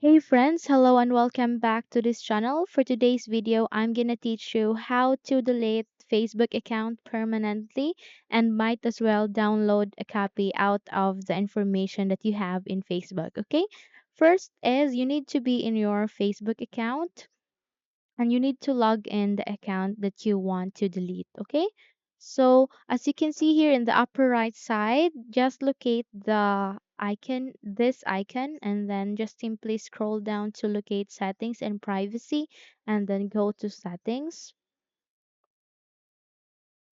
Hey friends, hello and welcome back to this channel. For today's video, I'm gonna teach you how to delete Facebook account permanently and might as well download a copy out of the information that you have in Facebook, okay? First is you need to be in your Facebook account and you need to log in the account that you want to delete, okay? So as you can see here in the upper right side, just locate the icon, this icon, and then just simply scroll down to locate settings and privacy, and then go to settings.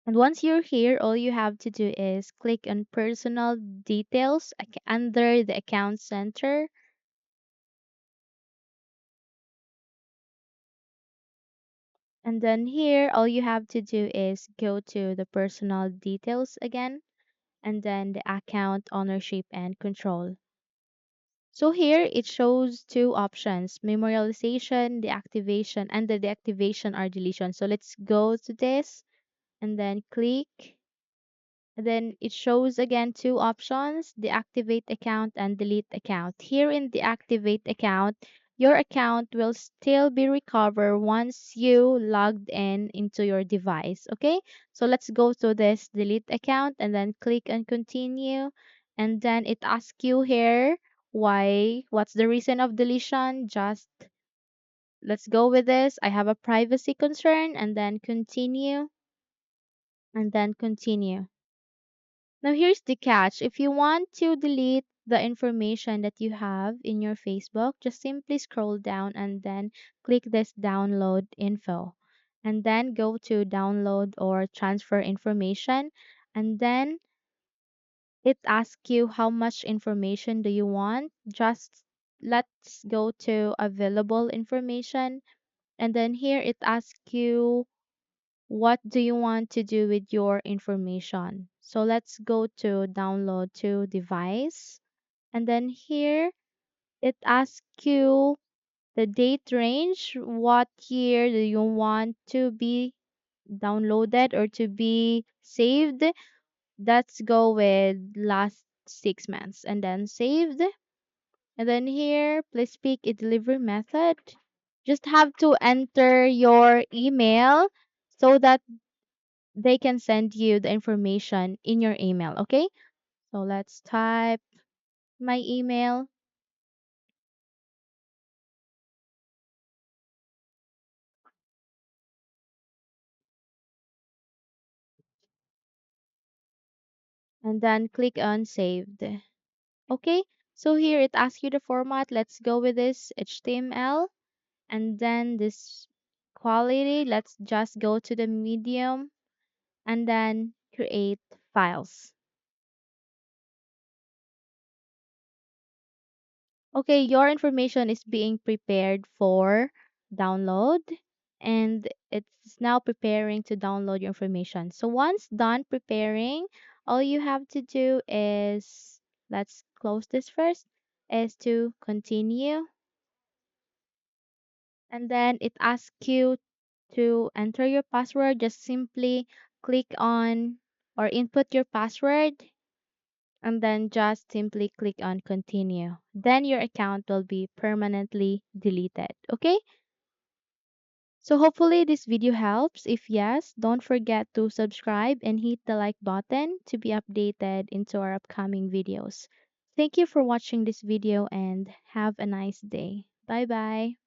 And once you're here, all you have to do is click on personal details under the account center. And then here, all you have to do is go to the personal details again and then the account ownership and control. So here it shows two options, memorialization, deactivation, and the deactivation or deletion. So let's go to this and then click. And then it shows again two options, deactivate account and delete account. Here in deactivate account, your account will still be recovered once you logged in into your device. Okay, so let's go to this delete account and then click on continue. And then it asks you here what's the reason of deletion. Just let's go with this. I have a privacy concern and then continue and then continue. Now, here's the catch. If you want to delete the information that you have in your Facebook, just simply scroll down and then click this download info. And then go to download or transfer information. And then it asks you how much information do you want. Just let's go to available information. And then here it asks you what do you want to do with your information. So let's go to download to device. And then here it asks you the date range. What year do you want to be downloaded or to be saved? Let's go with last 6 months and then saved. And then here, please pick a delivery method. Just have to enter your email so that they can send you the information in your email, okay? So let's type my email and then click on saved. Okay, so here it asks you the format. Let's go with this HTML and then this quality. Let's just go to the medium and then create files. Okay, your information is being prepared for download and it's now preparing to download your information. So once done preparing, all you have to do is, let's close this first, is to continue. And then it asks you to enter your password. Just simply click on or input your password and then just simply click on continue. Then your account will be permanently deleted. Okay? So hopefully this video helps. If yes, don't forget to subscribe and hit the like button to be updated into our upcoming videos. Thank you for watching this video and have a nice day. Bye bye.